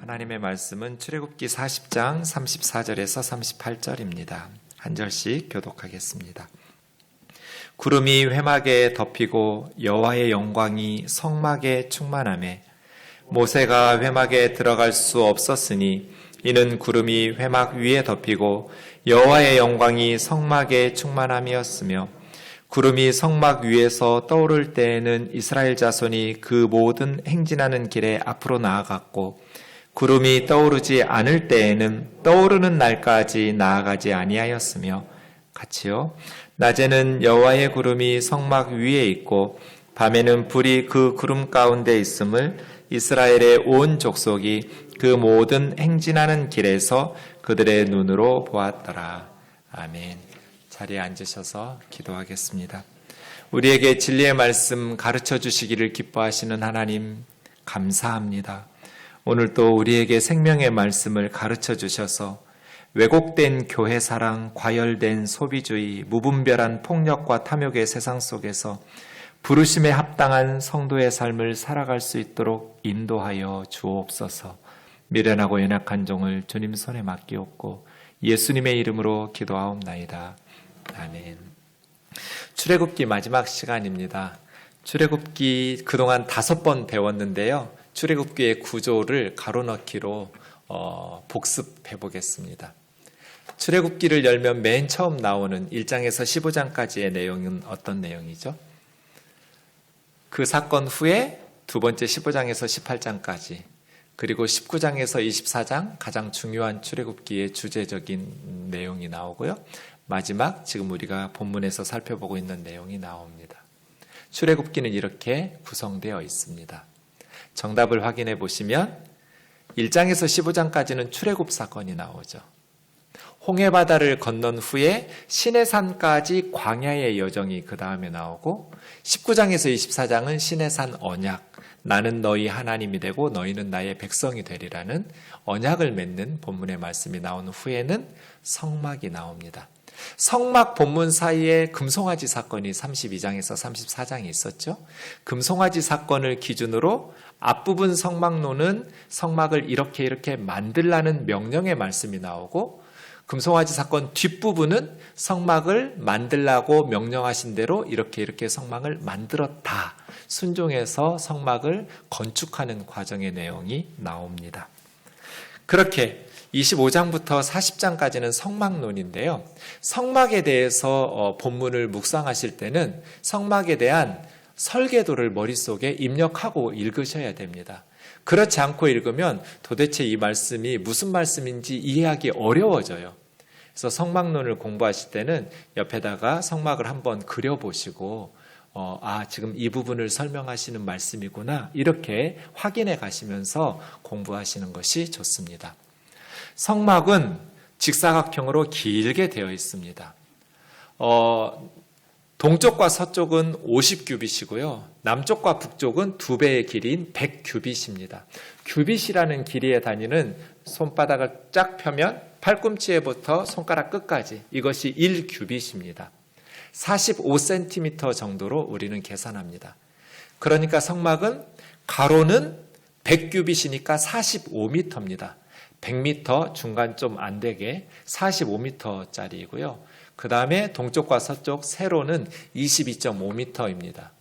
하나님의 말씀은 출애굽기 40장 34절에서 38절입니다. 한 절씩 교독하겠습니다. 구름이 회막에 덮이고 여호와의 영광이 성막에 충만하매 모세가 회막에 들어갈 수 없었으니 이는 구름이 회막 위에 덮이고 여호와의 영광이 성막에 충만함이었으며 구름이 성막 위에서 떠오를 때에는 이스라엘 자손이 그 모든 행진하는 길에 앞으로 나아갔고 구름이 떠오르지 않을 때에는 떠오르는 날까지 나아가지 아니하였으며 같이요. 낮에는 여호와의 구름이 성막 위에 있고 밤에는 불이 그 구름 가운데 있음을 이스라엘의 온 족속이 그 모든 행진하는 길에서 그들의 눈으로 보았더라. 아멘. 자리에 앉으셔서 기도하겠습니다. 우리에게 진리의 말씀 가르쳐 주시기를 기뻐하시는 하나님 감사합니다. 오늘 또 우리에게 생명의 말씀을 가르쳐 주셔서 왜곡된 교회 사랑, 과열된 소비주의, 무분별한 폭력과 탐욕의 세상 속에서 부르심에 합당한 성도의 삶을 살아갈 수 있도록 인도하여 주옵소서. 미련하고 연약한 종을 주님 손에 맡기옵고 예수님의 이름으로 기도하옵나이다. 아멘. 출애굽기 마지막 시간입니다. 출애굽기 그동안 5번 배웠는데요. 출애굽기의 구조를 가로넣기로 복습해 보겠습니다. 출애굽기를 열면 맨 처음 나오는 1장에서 15장까지의 내용은 어떤 내용이죠? 그 사건 후에 두 번째 15장에서 18장까지 그리고 19장에서 24장 가장 중요한 출애굽기의 주제적인 내용이 나오고요. 마지막 지금 우리가 본문에서 살펴보고 있는 내용이 나옵니다. 출애굽기는 이렇게 구성되어 있습니다. 정답을 확인해 보시면 1장에서 15장까지는 출애굽 사건이 나오죠. 홍해바다를 건넌 후에 시내산까지 광야의 여정이 그 다음에 나오고 19장에서 24장은 시내산 언약, 나는 너희 하나님이 되고 너희는 나의 백성이 되리라는 언약을 맺는 본문의 말씀이 나온 후에는 성막이 나옵니다. 성막 본문 사이에 금송아지 사건이 32장에서 34장에 있었죠. 금송아지 사건을 기준으로 앞부분 성막론은 성막을 이렇게 만들라는 명령의 말씀이 나오고 금송아지 사건 뒷부분은 성막을 만들라고 명령하신 대로 이렇게 성막을 만들었다. 순종해서 성막을 건축하는 과정의 내용이 나옵니다. 그렇게 25장부터 40장까지는 성막론인데요. 성막에 대해서 본문을 묵상하실 때는 성막에 대한 설계도를 머릿속에 입력하고 읽으셔야 됩니다. 그렇지 않고 읽으면 도대체 이 말씀이 무슨 말씀인지 이해하기 어려워져요. 그래서 성막론을 공부하실 때는 옆에다가 성막을 한번 그려보시고 지금 이 부분을 설명하시는 말씀이구나 이렇게 확인해 가시면서 공부하시는 것이 좋습니다. 성막은 직사각형으로 길게 되어 있습니다. 동쪽과 서쪽은 50규빗이고요. 남쪽과 북쪽은 2배의 길이인 100규빗입니다. 규빗이라는 길이의 단위는 손바닥을 쫙 펴면 팔꿈치에부터 손가락 끝까지 이것이 1규빗입니다. 45cm 정도로 우리는 계산합니다. 그러니까 성막은 가로는 100규빗이니까 45m입니다. 100m 중간 좀 안 되게 45m짜리이고요. 그 다음에 동쪽과 서쪽 세로는 22.5m입니다.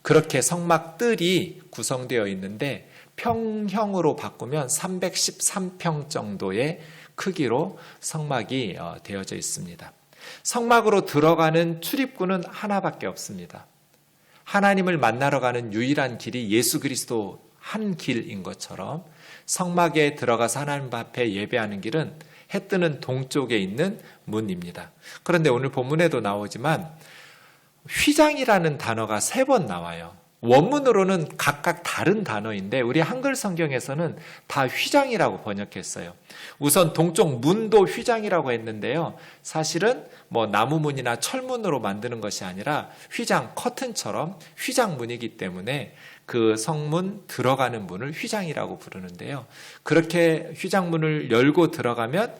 그렇게 성막 뜰이 구성되어 있는데 평형으로 바꾸면 313평 정도의 크기로 성막이 되어져 있습니다. 성막으로 들어가는 출입구는 하나밖에 없습니다. 하나님을 만나러 가는 유일한 길이 예수 그리스도 한 길인 것처럼 성막에 들어가서 하나님 앞에 예배하는 길은 해 뜨는 동쪽에 있는 문입니다. 그런데 오늘 본문에도 나오지만 휘장이라는 단어가 3번 나와요. 원문으로는 각각 다른 단어인데 우리 한글 성경에서는 다 휘장이라고 번역했어요. 우선 동쪽 문도 휘장이라고 했는데요. 사실은 나무문이나 철문으로 만드는 것이 아니라 휘장, 커튼처럼 휘장문이기 때문에 그 성문 들어가는 문을 휘장이라고 부르는데요. 그렇게 휘장문을 열고 들어가면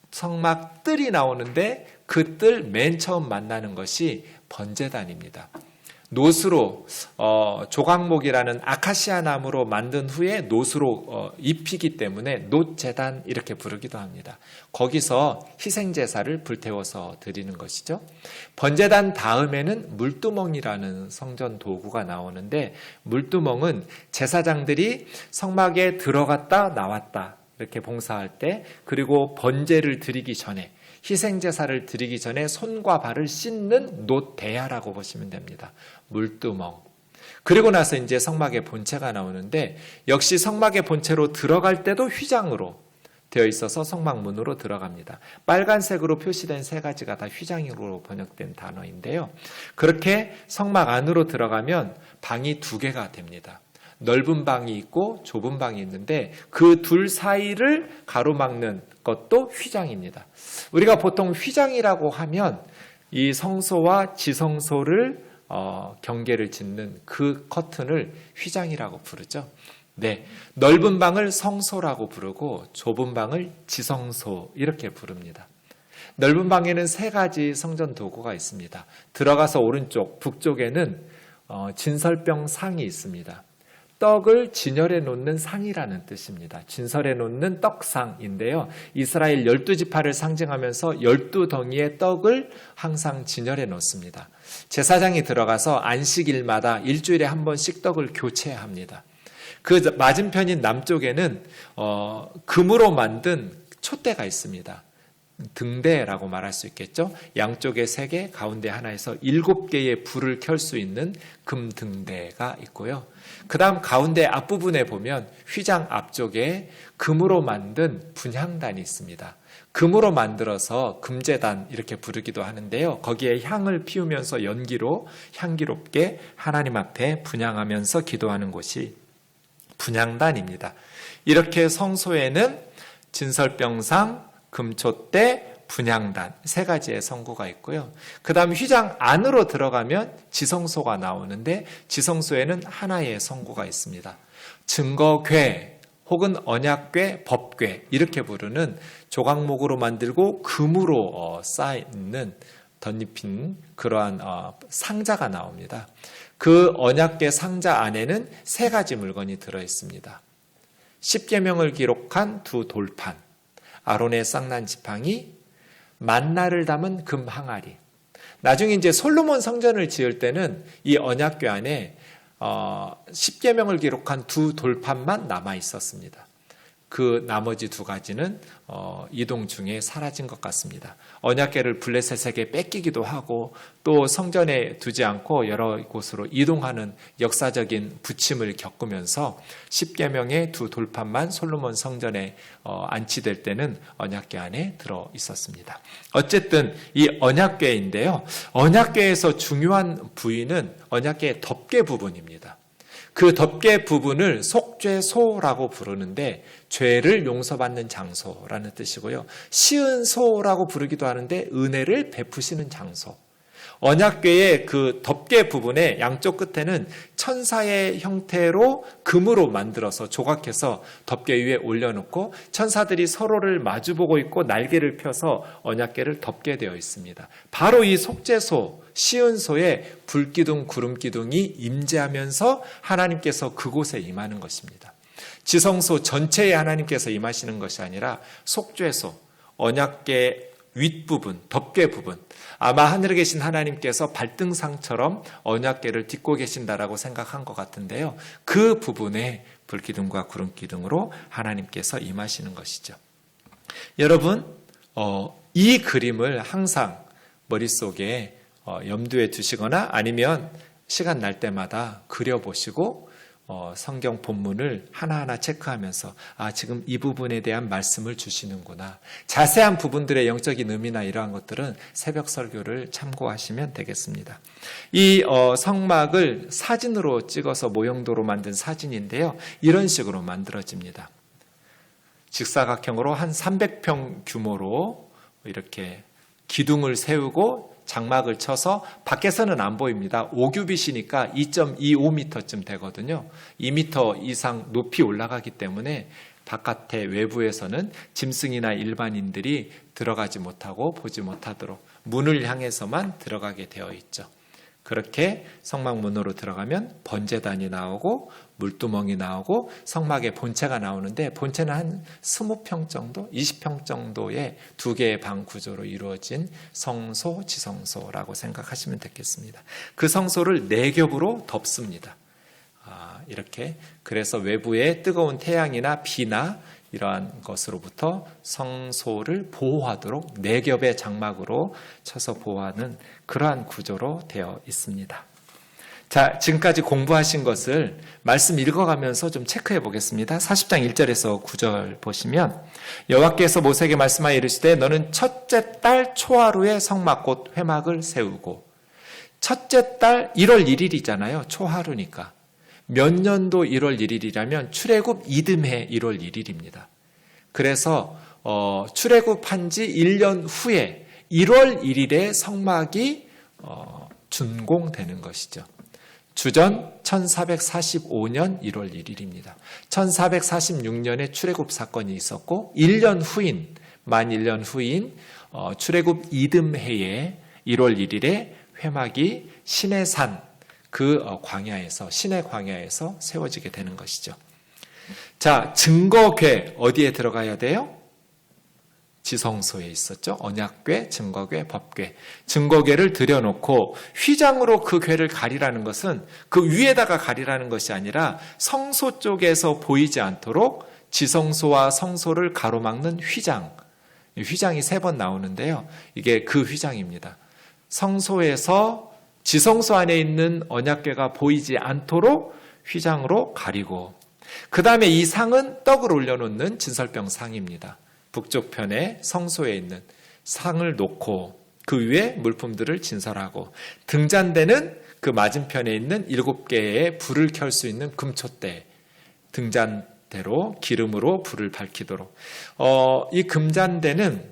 성막 뜰이 나오는데 그 뜰 맨 처음 만나는 것이 번제단입니다. 노수로 조각목이라는 아카시아 나무로 만든 후에 노수로 입히기 때문에 놋제단 이렇게 부르기도 합니다. 거기서 희생제사를 불태워서 드리는 것이죠. 번제단 다음에는 물두멍이라는 성전 도구가 나오는데, 물두멍은 제사장들이 성막에 들어갔다 나왔다 이렇게 봉사할 때, 그리고 번제를 드리기 전에, 희생제사를 드리기 전에 손과 발을 씻는 놋대야라고 보시면 됩니다. 물두멍. 그리고 나서 이제 성막의 본체가 나오는데, 역시 성막의 본체로 들어갈 때도 휘장으로 되어 있어서 성막문으로 들어갑니다. 빨간색으로 표시된 세 가지가 다 휘장으로 번역된 단어인데요. 그렇게 성막 안으로 들어가면 방이 두 개가 됩니다. 넓은 방이 있고 좁은 방이 있는데, 그 둘 사이를 가로막는 것도 휘장입니다. 우리가 보통 휘장이라고 하면 이 성소와 지성소를 경계를 짓는 그 커튼을 휘장이라고 부르죠. 네, 넓은 방을 성소라고 부르고 좁은 방을 지성소 이렇게 부릅니다. 넓은 방에는 세 가지 성전 도구가 있습니다. 들어가서 오른쪽 북쪽에는 진설병 상이 있습니다. 떡을 진열해 놓는 상이라는 뜻입니다. 진설해 놓는 떡상인데요. 이스라엘 12지파를 상징하면서 12덩이의 떡을 항상 진열해 놓습니다. 제사장이 들어가서 안식일마다 일주일에 한 번씩 떡을 교체합니다. 그 맞은편인 남쪽에는 금으로 만든 촛대가 있습니다. 등대라고 말할 수 있겠죠. 양쪽에 3개, 가운데 하나에서 7개의 불을 켤 수 있는 금등대가 있고요. 그 다음 가운데 앞부분에 보면 휘장 앞쪽에 금으로 만든 분향단이 있습니다. 금으로 만들어서 금제단 이렇게 부르기도 하는데요. 거기에 향을 피우면서 연기로 향기롭게 하나님 앞에 분향하면서 기도하는 곳이 분향단입니다. 이렇게 성소에는 진설병상, 금촛대, 분향단 세 가지의 성구가 있고요. 그 다음 휘장 안으로 들어가면 지성소가 나오는데, 지성소에는 하나의 성구가 있습니다. 증거궤 혹은 언약궤, 법궤 이렇게 부르는 조각목으로 만들고 금으로 쌓여있는 덧입힌 그러한 상자가 나옵니다. 그 언약궤 상자 안에는 3가지 물건이 들어있습니다. 십계명을 기록한 2 돌판, 아론의 쌍난 지팡이, 만나를 담은 금 항아리. 나중에 이제 솔로몬 성전을 지을 때는 이 언약궤 안에 십계명을 기록한 2 돌판만 남아 있었습니다. 그 나머지 2가지는 이동 중에 사라진 것 같습니다. 언약궤를 블레셋에게 뺏기기도 하고, 또 성전에 두지 않고 여러 곳으로 이동하는 역사적인 부침을 겪으면서 십계명의 2 돌판만 솔로몬 성전에 안치될 때는 언약궤 안에 들어 있었습니다. 어쨌든 이 언약궤인데요. 언약궤에서 중요한 부위는 언약궤의 덮개 부분입니다. 그 덮개 부분을 속죄소라고 부르는데, 죄를 용서받는 장소라는 뜻이고요. 시은소라고 부르기도 하는데, 은혜를 베푸시는 장소. 언약궤의 그 덮개 부분의 양쪽 끝에는 천사의 형태로 금으로 만들어서 조각해서 덮개 위에 올려놓고, 천사들이 서로를 마주보고 있고 날개를 펴서 언약궤를 덮게 되어 있습니다. 바로 이 속죄소, 시은소에 불기둥, 구름기둥이 임재하면서 하나님께서 그곳에 임하는 것입니다. 지성소 전체에 하나님께서 임하시는 것이 아니라 속죄소, 언약궤 윗부분, 덮개 부분, 아마 하늘에 계신 하나님께서 발등상처럼 언약궤를 딛고 계신다라고 생각한 것 같은데요. 그 부분에 불기둥과 구름기둥으로 하나님께서 임하시는 것이죠. 여러분, 이 그림을 항상 머릿속에 염두에 두시거나 아니면 시간 날 때마다 그려보시고 성경 본문을 하나하나 체크하면서 지금 이 부분에 대한 말씀을 주시는구나. 자세한 부분들의 영적인 의미나 이러한 것들은 새벽 설교를 참고하시면 되겠습니다. 이 성막을 사진으로 찍어서 모형도로 만든 사진인데요. 이런 식으로 만들어집니다. 직사각형으로 한 300평 규모로 이렇게 기둥을 세우고 장막을 쳐서 밖에서는 안 보입니다. 5규빗이니까 2.25m쯤 되거든요. 2m 이상 높이 올라가기 때문에 바깥에 외부에서는 짐승이나 일반인들이 들어가지 못하고 보지 못하도록 문을 향해서만 들어가게 되어 있죠. 그렇게 성막문으로 들어가면 번제단이 나오고 물두멍이 나오고 성막의 본체가 나오는데, 본체는 한 20평 정도, 20평 정도의 두 개의 방 구조로 이루어진 성소, 지성소라고 생각하시면 되겠습니다. 그 성소를 4겹으로 덮습니다. 이렇게. 그래서 외부에 뜨거운 태양이나 비나 이러한 것으로부터 성소를 보호하도록 4겹의 장막으로 쳐서 보호하는 그러한 구조로 되어 있습니다. 자, 지금까지 공부하신 것을 말씀 읽어가면서 좀 체크해 보겠습니다. 40장 1절에서 9절 보시면, 여호와께서 모세에게 말씀하여 이르시되 너는 첫째 달 초하루에 성막 곧 회막을 세우고, 첫째 달 1월 1일이잖아요. 초하루니까. 몇 년도 1월 1일이라면 출애굽 이듬해 1월 1일입니다. 그래서 출애굽한 지 1년 후에 1월 1일에 성막이 준공되는 것이죠. 주전 1445년 1월 1일입니다. 1446년에 출애굽 사건이 있었고 1년 후인, 만 1년 후인 출애굽 이듬해에 1월 1일에 회막이 시내산 그 광야에서, 시내 광야에서 세워지게 되는 것이죠. 자, 증거궤 어디에 들어가야 돼요? 지성소에 있었죠. 언약궤, 증거궤, 법궤. 증거궤를 들여놓고 휘장으로 그 궤를 가리라는 것은 그 위에다가 가리라는 것이 아니라 성소 쪽에서 보이지 않도록 지성소와 성소를 가로막는 휘장. 휘장이 3번 나오는데요. 이게 그 휘장입니다. 성소에서 지성소 안에 있는 언약궤가 보이지 않도록 휘장으로 가리고, 그 다음에 이 상은 떡을 올려놓는 진설병 상입니다. 북쪽 편에 성소에 있는 상을 놓고 그 위에 물품들을 진설하고, 등잔대는 그 맞은편에 있는 7개의 불을 켤 수 있는 금촛대, 등잔대로 기름으로 불을 밝히도록. 이 금잔대는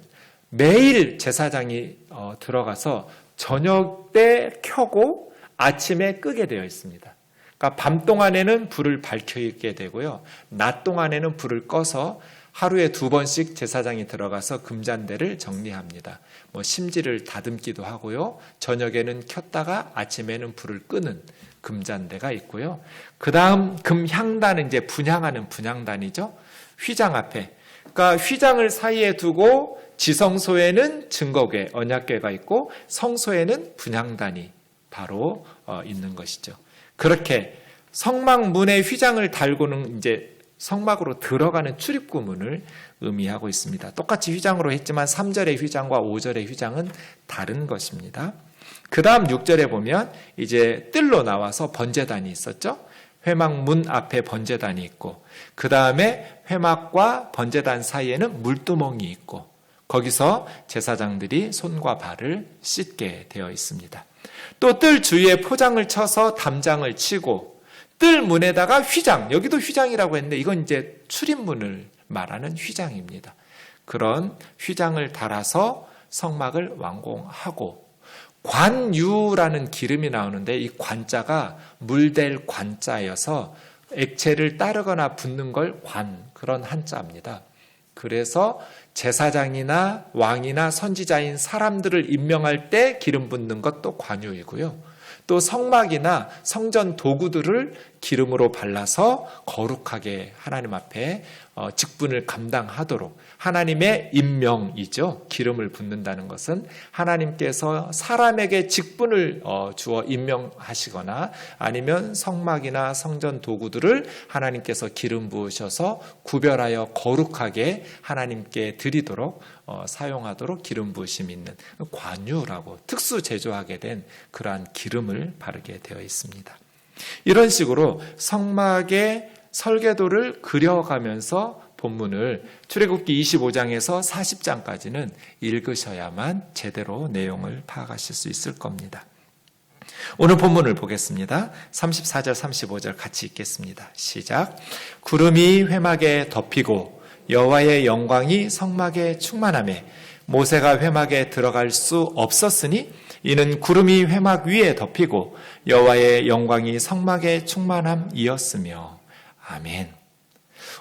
매일 제사장이 들어가서 저녁 때 켜고 아침에 끄게 되어 있습니다. 그러니까 밤 동안에는 불을 밝히게 되고요. 낮 동안에는 불을 꺼서 하루에 2번씩 제사장이 들어가서 금잔대를 정리합니다. 심지를 다듬기도 하고요. 저녁에는 켰다가 아침에는 불을 끄는 금잔대가 있고요. 그 다음 금향단은 이제 분향하는 분향단이죠. 휘장 앞에. 그러니까 휘장을 사이에 두고 지성소에는 증거궤, 언약궤가 있고 성소에는 분향단이 바로 있는 것이죠. 그렇게 성막문에 휘장을 달고는 이제 성막으로 들어가는 출입구문을 의미하고 있습니다. 똑같이 휘장으로 했지만 3절의 휘장과 5절의 휘장은 다른 것입니다. 그 다음 6절에 보면 이제 뜰로 나와서 번제단이 있었죠. 회막문 앞에 번제단이 있고, 그 다음에 회막과 번제단 사이에는 물두멍이 있고, 거기서 제사장들이 손과 발을 씻게 되어 있습니다. 또 뜰 주위에 포장을 쳐서 담장을 치고, 뜰 문에다가 휘장, 여기도 휘장이라고 했는데 이건 이제 출입문을 말하는 휘장입니다. 그런 휘장을 달아서 성막을 완공하고, 관유라는 기름이 나오는데 이 관자가 물될 관자여서 액체를 따르거나 붓는 걸 그런 한자입니다. 그래서 제사장이나 왕이나 선지자인 사람들을 임명할 때 기름 붓는 것도 관유이고요. 또 성막이나 성전 도구들을 기름으로 발라서 거룩하게 하나님 앞에 직분을 감당하도록, 하나님의 임명이죠. 기름을 붓는다는 것은 하나님께서 사람에게 직분을 주어 임명하시거나 아니면 성막이나 성전 도구들을 하나님께서 기름 부으셔서 구별하여 거룩하게 하나님께 드리도록 사용하도록 기름 부으심이 있는 관유라고 특수 제조하게 된 그러한 기름을 바르게 되어 있습니다. 이런 식으로 성막의 설계도를 그려가면서 본문을 출애굽기 25장에서 40장까지는 읽으셔야만 제대로 내용을 파악하실 수 있을 겁니다. 오늘 본문을 보겠습니다. 34절 35절 같이 읽겠습니다. 시작. 구름이 회막에 덮이고 여호와의 영광이 성막에 충만하매 모세가 회막에 들어갈 수 없었으니 이는 구름이 회막 위에 덮이고 여호와의 영광이 성막에 충만함이었으며. 아멘.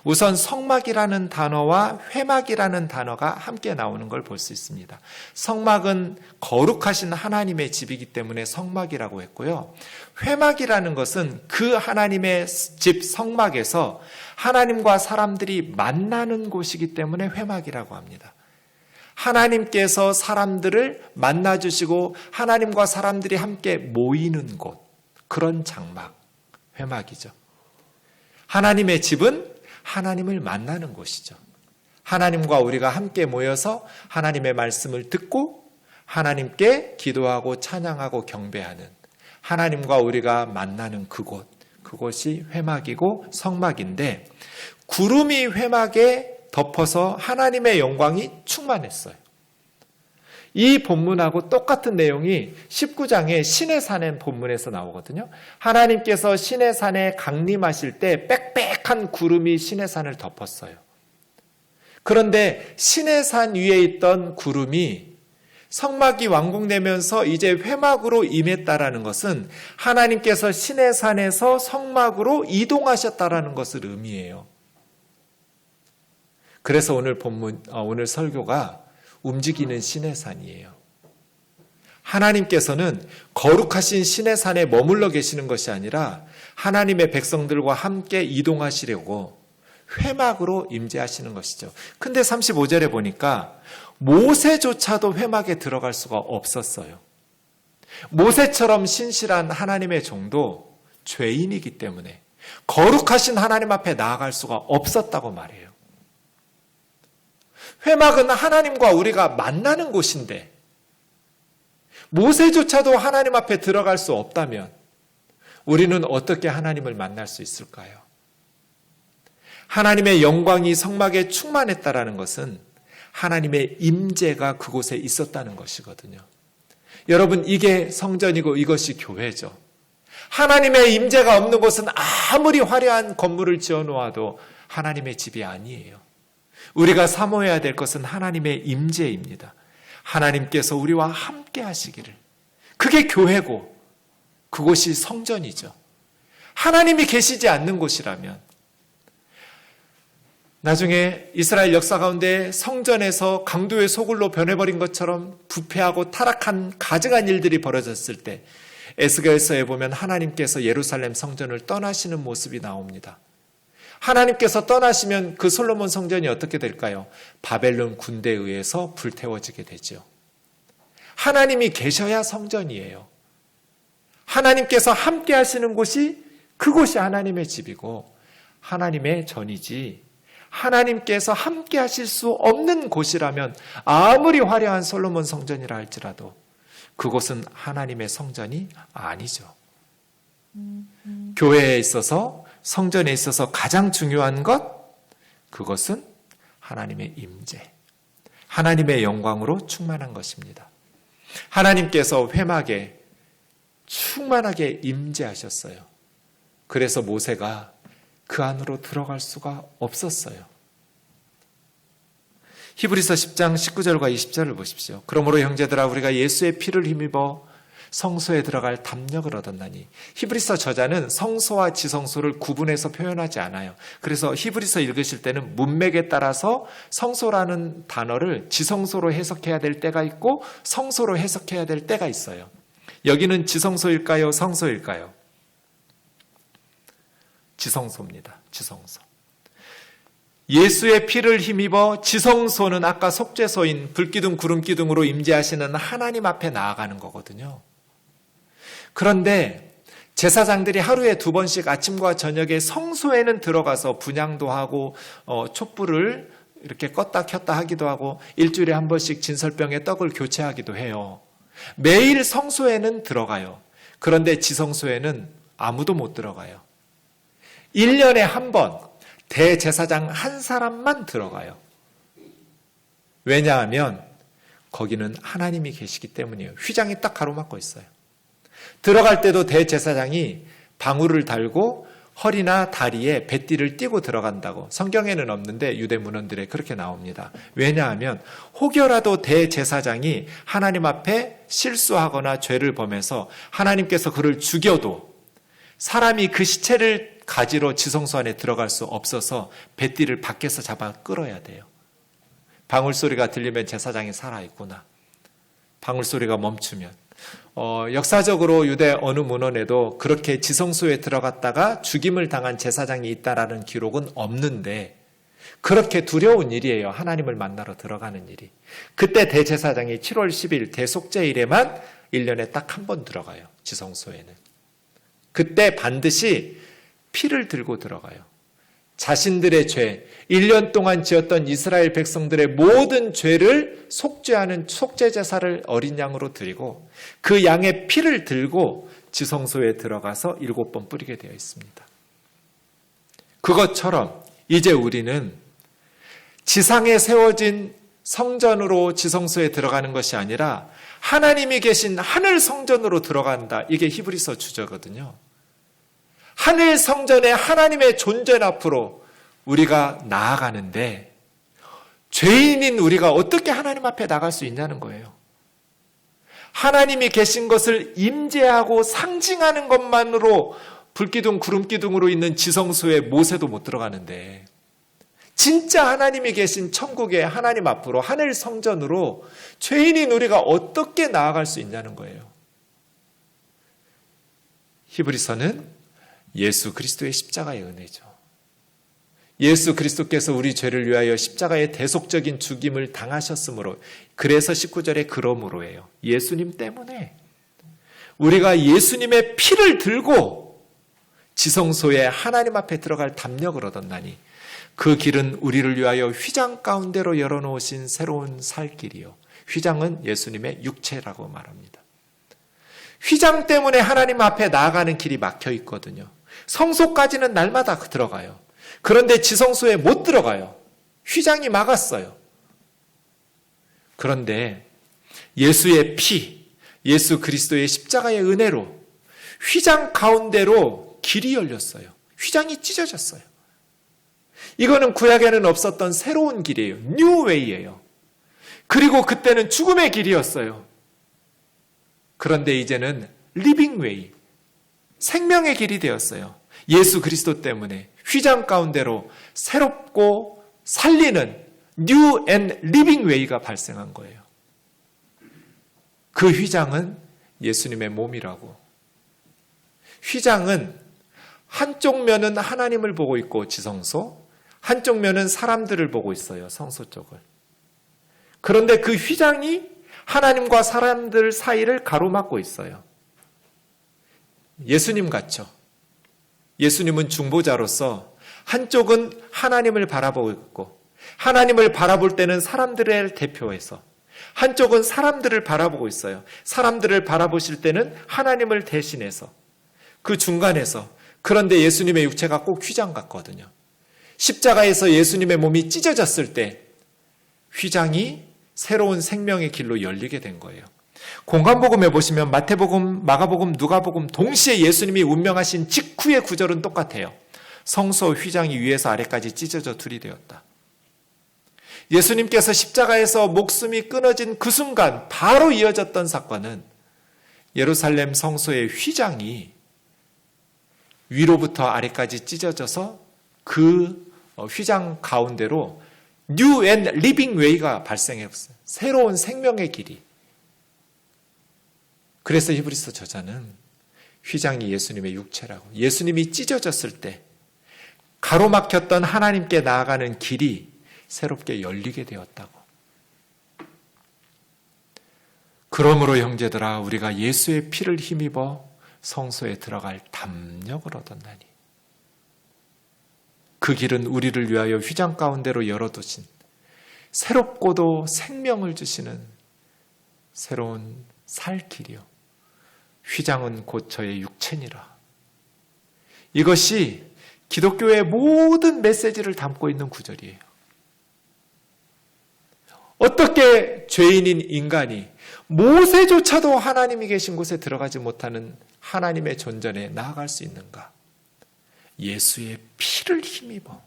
우선 성막이라는 단어와 회막이라는 단어가 함께 나오는 걸 볼 수 있습니다. 성막은 거룩하신 하나님의 집이기 때문에 성막이라고 했고요. 회막이라는 것은 그 하나님의 집 성막에서 하나님과 사람들이 만나는 곳이기 때문에 회막이라고 합니다. 하나님께서 사람들을 만나주시고 하나님과 사람들이 함께 모이는 곳, 그런 장막, 회막이죠. 하나님의 집은 하나님을 만나는 곳이죠. 하나님과 우리가 함께 모여서 하나님의 말씀을 듣고 하나님께 기도하고 찬양하고 경배하는, 하나님과 우리가 만나는 그곳, 그곳이 회막이고 성막인데, 구름이 회막에 덮어서 하나님의 영광이 충만했어요. 이 본문하고 똑같은 내용이 19장의 시내산의 본문에서 나오거든요. 하나님께서 시내산에 강림하실 때 빽빽한 구름이 시내산을 덮었어요. 그런데 시내산 위에 있던 구름이 성막이 완공되면서 이제 회막으로 임했다라는 것은 하나님께서 시내산에서 성막으로 이동하셨다라는 것을 의미해요. 그래서 오늘 설교가 움직이는 시내산이에요. 하나님께서는 거룩하신 시내산에 머물러 계시는 것이 아니라 하나님의 백성들과 함께 이동하시려고 회막으로 임재하시는 것이죠. 근데 35절에 보니까 모세조차도 회막에 들어갈 수가 없었어요. 모세처럼 신실한 하나님의 종도 죄인이기 때문에 거룩하신 하나님 앞에 나아갈 수가 없었다고 말해요. 회막은 하나님과 우리가 만나는 곳인데 모세조차도 하나님 앞에 들어갈 수 없다면 우리는 어떻게 하나님을 만날 수 있을까요? 하나님의 영광이 성막에 충만했다라는 것은 하나님의 임재가 그곳에 있었다는 것이거든요. 여러분, 이게 성전이고 이것이 교회죠. 하나님의 임재가 없는 곳은 아무리 화려한 건물을 지어놓아도 하나님의 집이 아니에요. 우리가 사모해야 될 것은 하나님의 임재입니다. 하나님께서 우리와 함께 하시기를. 그게 교회고 그곳이 성전이죠. 하나님이 계시지 않는 곳이라면 나중에 이스라엘 역사 가운데 성전에서 강도의 소굴로 변해버린 것처럼 부패하고 타락한 가증한 일들이 벌어졌을 때 에스겔서에 보면 하나님께서 예루살렘 성전을 떠나시는 모습이 나옵니다. 하나님께서 떠나시면 그 솔로몬 성전이 어떻게 될까요? 바벨론 군대에 의해서 불태워지게 되죠. 하나님이 계셔야 성전이에요. 하나님께서 함께 하시는 곳이 그곳이 하나님의 집이고 하나님의 전이지, 하나님께서 함께 하실 수 없는 곳이라면 아무리 화려한 솔로몬 성전이라 할지라도 그곳은 하나님의 성전이 아니죠. 교회에 있어서, 성전에 있어서 가장 중요한 것, 그것은 하나님의 임재, 하나님의 영광으로 충만한 것입니다. 하나님께서 회막에 충만하게 임재하셨어요. 그래서 모세가 그 안으로 들어갈 수가 없었어요. 히브리서 10장 19절과 20절을 보십시오. 그러므로 형제들아, 우리가 예수의 피를 힘입어 성소에 들어갈 담력을 얻었나니. 히브리서 저자는 성소와 지성소를 구분해서 표현하지 않아요. 그래서 히브리서 읽으실 때는 문맥에 따라서 성소라는 단어를 지성소로 해석해야 될 때가 있고 성소로 해석해야 될 때가 있어요. 여기는 지성소일까요? 성소일까요? 지성소입니다. 지성소. 예수의 피를 힘입어 지성소는 아까 속죄소인 불기둥 구름기둥으로 임재하시는 하나님 앞에 나아가는 거거든요. 그런데 제사장들이 하루에 2번씩 아침과 저녁에 성소에는 들어가서 분향도 하고 촛불을 이렇게 껐다 켰다 하기도 하고 일주일에 한 번씩 진설병에 떡을 교체하기도 해요. 매일 성소에는 들어가요. 그런데 지성소에는 아무도 못 들어가요. 1년에 한 번 대제사장 한 사람만 들어가요. 왜냐하면 거기는 하나님이 계시기 때문이에요. 휘장이 딱 가로막고 있어요. 들어갈 때도 대제사장이 방울을 달고 허리나 다리에 뱃띠를 띠고 들어간다고. 성경에는 없는데 유대 문헌들에 그렇게 나옵니다. 왜냐하면 혹여라도 대제사장이 하나님 앞에 실수하거나 죄를 범해서 하나님께서 그를 죽여도 사람이 그 시체를 가지로 지성소 안에 들어갈 수 없어서 배띠를 밖에서 잡아 끌어야 돼요. 방울소리가 들리면 제사장이 살아있구나. 방울소리가 멈추면. 역사적으로 유대 어느 문헌에도 그렇게 지성소에 들어갔다가 죽임을 당한 제사장이 있다라는 기록은 없는데 그렇게 두려운 일이에요. 하나님을 만나러 들어가는 일이. 그때 대제사장이 7월 10일 대속죄일에만 1년에 딱 한 번 들어가요. 지성소에는. 그때 반드시 피를 들고 들어가요. 자신들의 죄, 1년 동안 지었던 이스라엘 백성들의 모든 죄를 속죄하는 속죄제사를 어린 양으로 드리고 그 양의 피를 들고 지성소에 들어가서 7번 뿌리게 되어 있습니다. 그것처럼 이제 우리는 지상에 세워진 성전으로 지성소에 들어가는 것이 아니라 하나님이 계신 하늘 성전으로 들어간다. 이게 히브리서 주제거든요. 하늘 성전의 하나님의 존재 앞으로 우리가 나아가는데 죄인인 우리가 어떻게 하나님 앞에 나갈 수 있냐는 거예요. 하나님이 계신 것을 임재하고 상징하는 것만으로 불기둥 구름기둥으로 있는 지성소에 모세도 못 들어가는데 진짜 하나님이 계신 천국의 하나님 앞으로 하늘 성전으로 죄인인 우리가 어떻게 나아갈 수 있냐는 거예요. 히브리서는 예수 그리스도의 십자가의 은혜죠. 예수 그리스도께서 우리 죄를 위하여 십자가의 대속적인 죽임을 당하셨으므로 그래서 19절에 그러므로예요. 예수님 때문에 우리가 예수님의 피를 들고 지성소에 하나님 앞에 들어갈 담력을 얻었나니 그 길은 우리를 위하여 휘장 가운데로 열어놓으신 새로운 살 길이요. 휘장은 예수님의 육체라고 말합니다. 휘장 때문에 하나님 앞에 나아가는 길이 막혀 있거든요. 성소까지는 날마다 들어가요. 그런데 지성소에 못 들어가요. 휘장이 막았어요. 그런데 예수의 피, 예수 그리스도의 십자가의 은혜로 휘장 가운데로 길이 열렸어요. 휘장이 찢어졌어요. 이거는 구약에는 없었던 새로운 길이에요. 뉴웨이예요. 그리고 그때는 죽음의 길이었어요. 그런데 이제는 리빙웨이, 생명의 길이 되었어요. 예수 그리스도 때문에 휘장 가운데로 새롭고 살리는 뉴 앤 리빙 웨이가 발생한 거예요. 그 휘장은 예수님의 몸이라고. 휘장은 한쪽 면은 하나님을 보고 있고 지성소, 한쪽 면은 사람들을 보고 있어요. 성소 쪽을. 그런데 그 휘장이 하나님과 사람들 사이를 가로막고 있어요. 예수님 같죠. 예수님은 중보자로서 한쪽은 하나님을 바라보고 있고 하나님을 바라볼 때는 사람들을 대표해서 한쪽은 사람들을 바라보고 있어요. 사람들을 바라보실 때는 하나님을 대신해서 그 중간에서 그런데 예수님의 육체가 꼭 휘장 같거든요. 십자가에서 예수님의 몸이 찢어졌을 때 휘장이 새로운 생명의 길로 열리게 된 거예요. 공관복음에 보시면 마태복음, 마가복음, 누가복음 동시에 예수님이 운명하신 직후의 구절은 똑같아요. 성소 휘장이 위에서 아래까지 찢어져 둘이 되었다. 예수님께서 십자가에서 목숨이 끊어진 그 순간 바로 이어졌던 사건은 예루살렘 성소의 휘장이 위로부터 아래까지 찢어져서 그 휘장 가운데로 뉴 앤 리빙 웨이가 발생했어요. 새로운 생명의 길이. 그래서 히브리서 저자는 휘장이 예수님의 육체라고. 예수님이 찢어졌을 때 가로막혔던 하나님께 나아가는 길이 새롭게 열리게 되었다고. 그러므로 형제들아 우리가 예수의 피를 힘입어 성소에 들어갈 담력을 얻었나니 그 길은 우리를 위하여 휘장 가운데로 열어두신 새롭고도 생명을 주시는 새로운 살 길이요. 휘장은 곧 저의 육체니라. 이것이 기독교의 모든 메시지를 담고 있는 구절이에요. 어떻게 죄인인 인간이 모세조차도 하나님이 계신 곳에 들어가지 못하는 하나님의 존전에 나아갈 수 있는가? 예수의 피를 힘입어.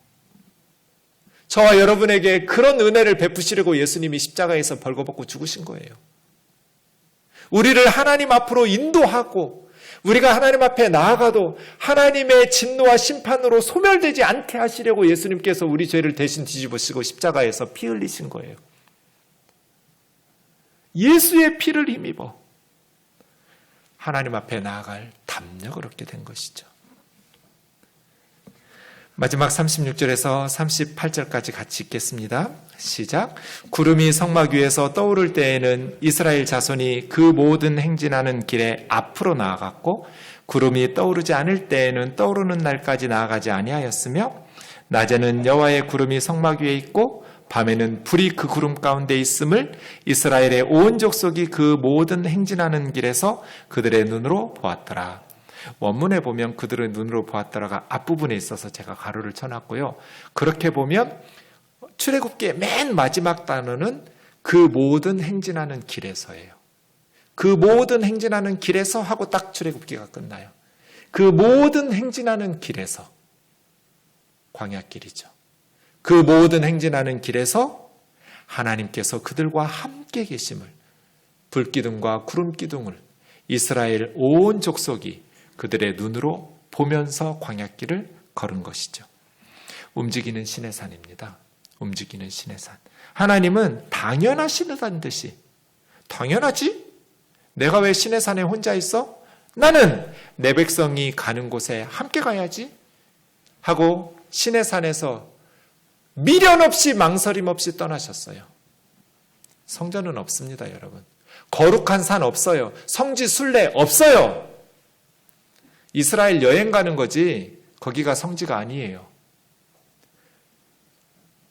저와 여러분에게 그런 은혜를 베푸시려고 예수님이 십자가에서 벌거벗고 죽으신 거예요. 우리를 하나님 앞으로 인도하고 우리가 하나님 앞에 나아가도 하나님의 진노와 심판으로 소멸되지 않게 하시려고 예수님께서 우리 죄를 대신 뒤집으시고 십자가에서 피 흘리신 거예요. 예수의 피를 힘입어 하나님 앞에 나아갈 담력을 얻게 된 것이죠. 마지막 36절에서 38절까지 같이 읽겠습니다. 시작. 구름이 성막 위에서 떠오를 때에는 이스라엘 자손이 그 모든 행진하는 길에 앞으로 나아갔고, 구름이 떠오르지 않을 때에는 떠오르는 날까지 나아가지 아니하였으며, 낮에는 여호와의 구름이 성막 위에 있고 밤에는 불이 그 구름 가운데 있음을 이스라엘의 온 족속이 그 모든 행진하는 길에서 그들의 눈으로 보았더라. 원문에 보면 그들의 눈으로 보았더라가 앞부분에 있어서 제가 가로를 쳐놨고요. 그렇게 보면 출애굽기의 맨 마지막 단어는 그 모든 행진하는 길에서예요. 그 모든 행진하는 길에서 하고 딱 출애굽기가 끝나요. 그 모든 행진하는 길에서, 광야길이죠. 그 모든 행진하는 길에서 하나님께서 그들과 함께 계심을, 불기둥과 구름기둥을 이스라엘 온 족속이 그들의 눈으로 보면서 광야길을 걸은 것이죠. 움직이는 신의 산입니다. 움직이는 신의 산. 하나님은 당연하시다는 듯이, 당연하지? 내가 왜 신의 산에 혼자 있어? 나는 내 백성이 가는 곳에 함께 가야지 하고 신의 산에서 미련 없이 망설임 없이 떠나셨어요. 성전은 없습니다, 여러분. 거룩한 산 없어요. 성지 순례 없어요. 이스라엘 여행 가는 거지 거기가 성지가 아니에요.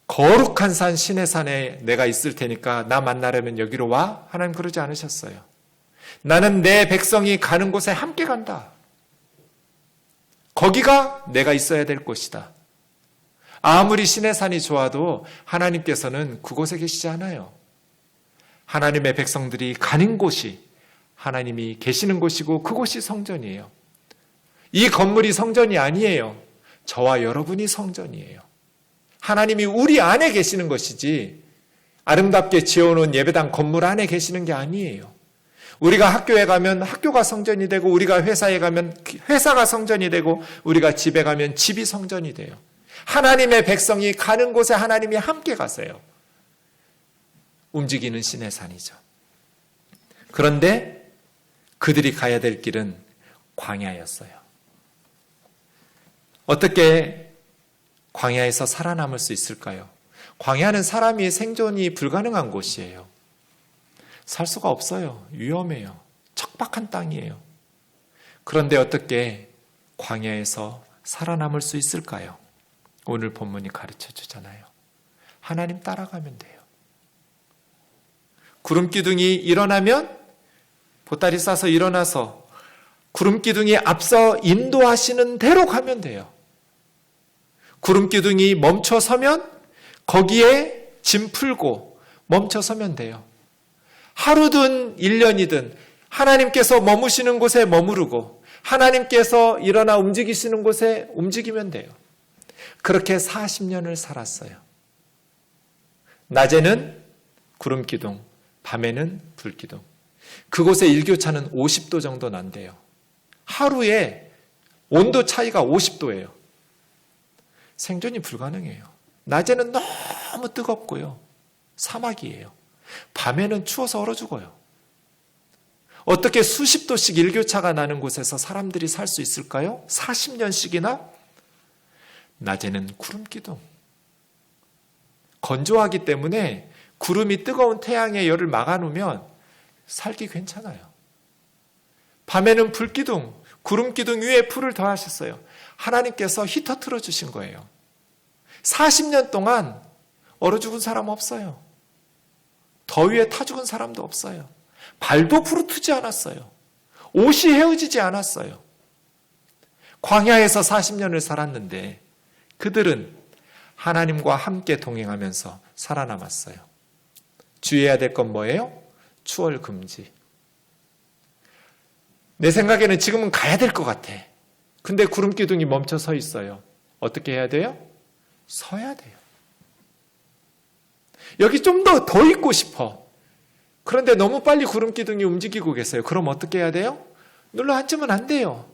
거룩한 산 신의 산에 내가 있을 테니까 나 만나려면 여기로 와? 하나님 그러지 않으셨어요. 나는 내 백성이 가는 곳에 함께 간다. 거기가 내가 있어야 될 곳이다. 아무리 신의 산이 좋아도 하나님께서는 그곳에 계시지 않아요. 하나님의 백성들이 가는 곳이 하나님이 계시는 곳이고 그곳이 성전이에요. 이 건물이 성전이 아니에요. 저와 여러분이 성전이에요. 하나님이 우리 안에 계시는 것이지 아름답게 지어놓은 예배당 건물 안에 계시는 게 아니에요. 우리가 학교에 가면 학교가 성전이 되고, 우리가 회사에 가면 회사가 성전이 되고, 우리가 집에 가면 집이 성전이 돼요. 하나님의 백성이 가는 곳에 하나님이 함께 가세요. 움직이는 신의 산이죠. 그런데 그들이 가야 될 길은 광야였어요. 어떻게 광야에서 살아남을 수 있을까요? 광야는 사람이 생존이 불가능한 곳이에요. 살 수가 없어요. 위험해요. 척박한 땅이에요. 그런데 어떻게 광야에서 살아남을 수 있을까요? 오늘 본문이 가르쳐 주잖아요. 하나님 따라가면 돼요. 구름기둥이 일어나면 보따리 싸서 일어나서 구름기둥이 앞서 인도하시는 대로 가면 돼요. 구름기둥이 멈춰 서면 거기에 짐 풀고 멈춰 서면 돼요. 하루든 1년이든 하나님께서 머무시는 곳에 머무르고 하나님께서 일어나 움직이시는 곳에 움직이면 돼요. 그렇게 40년을 살았어요. 낮에는 구름기둥, 밤에는 불기둥. 그곳의 일교차는 50도 정도 난대요. 하루에 온도 차이가 50도예요. 생존이 불가능해요. 낮에는 너무 뜨겁고요. 사막이에요. 밤에는 추워서 얼어 죽어요. 어떻게 수십 도씩 일교차가 나는 곳에서 사람들이 살 수 있을까요? 40년씩이나? 낮에는 구름기둥. 건조하기 때문에 구름이 뜨거운 태양의 열을 막아놓으면 살기 괜찮아요. 밤에는 불기둥, 구름기둥 위에 불을 더하셨어요. 하나님께서 히터 틀어주신 거예요. 40년 동안 얼어 죽은 사람 없어요. 더위에 타 죽은 사람도 없어요. 발도 부르트지 않았어요. 옷이 헤어지지 않았어요. 광야에서 40년을 살았는데 그들은 하나님과 함께 동행하면서 살아남았어요. 주의해야 될 건 뭐예요? 추월 금지. 내 생각에는 지금은 가야 될 것 같아. 근데 구름기둥이 멈춰 서 있어요. 어떻게 해야 돼요? 서야 돼요. 여기 좀 더 있고 싶어. 그런데 너무 빨리 구름기둥이 움직이고 계세요. 그럼 어떻게 해야 돼요? 눌러 앉으면 안 돼요.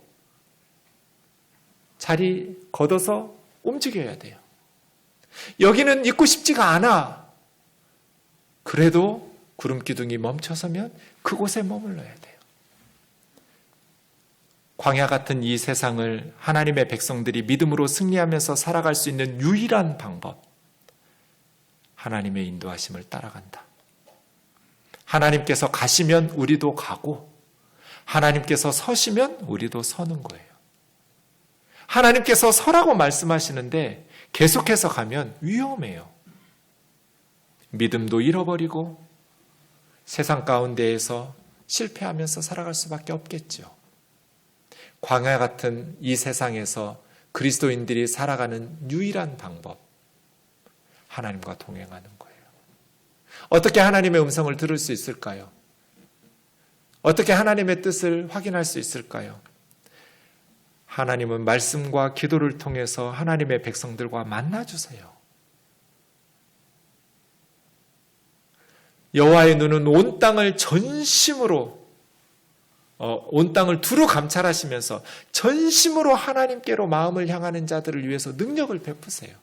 자리 걷어서 움직여야 돼요. 여기는 있고 싶지가 않아. 그래도 구름기둥이 멈춰서면 그곳에 머물러야 돼요. 광야 같은 이 세상을 하나님의 백성들이 믿음으로 승리하면서 살아갈 수 있는 유일한 방법, 하나님의 인도하심을 따라간다. 하나님께서 가시면 우리도 가고, 하나님께서 서시면 우리도 서는 거예요. 하나님께서 서라고 말씀하시는데 계속해서 가면 위험해요. 믿음도 잃어버리고 세상 가운데에서 실패하면서 살아갈 수밖에 없겠죠. 광야 같은 이 세상에서 그리스도인들이 살아가는 유일한 방법, 하나님과 동행하는 거예요. 어떻게 하나님의 음성을 들을 수 있을까요? 어떻게 하나님의 뜻을 확인할 수 있을까요? 하나님은 말씀과 기도를 통해서 하나님의 백성들과 만나주세요. 여호와의 눈은 온 땅을 전심으로 온 땅을 두루 감찰하시면서 전심으로 하나님께로 마음을 향하는 자들을 위해서 능력을 베푸세요.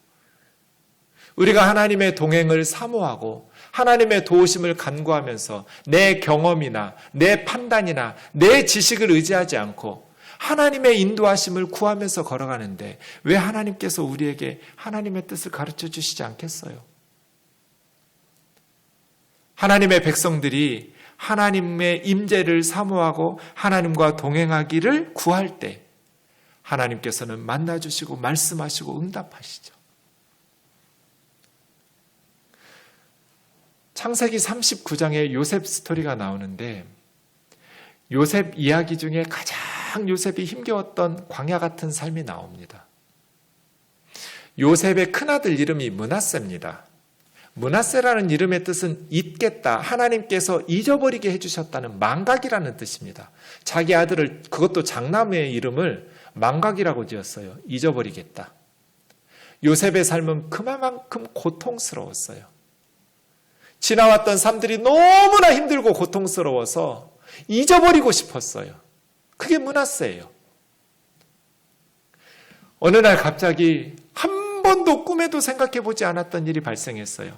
우리가 하나님의 동행을 사모하고 하나님의 도우심을 간구하면서 내 경험이나 내 판단이나 내 지식을 의지하지 않고 하나님의 인도하심을 구하면서 걸어가는데 왜 하나님께서 우리에게 하나님의 뜻을 가르쳐 주시지 않겠어요? 하나님의 백성들이 하나님의 임재를 사모하고 하나님과 동행하기를 구할 때 하나님께서는 만나주시고 말씀하시고 응답하시죠. 창세기 39장에 요셉 스토리가 나오는데 요셉 이야기 중에 가장 요셉이 힘겨웠던 광야 같은 삶이 나옵니다. 요셉의 큰아들 이름이 므낫세입니다. 므낫세라는 이름의 뜻은 잊겠다, 하나님께서 잊어버리게 해주셨다는 망각이라는 뜻입니다. 자기 아들을, 그것도 장남의 이름을 망각이라고 지었어요. 잊어버리겠다. 요셉의 삶은 그만큼 고통스러웠어요. 지나왔던 삶들이 너무나 힘들고 고통스러워서 잊어버리고 싶었어요. 그게 므낫세예요. 어느 날 갑자기 한 번도 꿈에도 생각해보지 않았던 일이 발생했어요.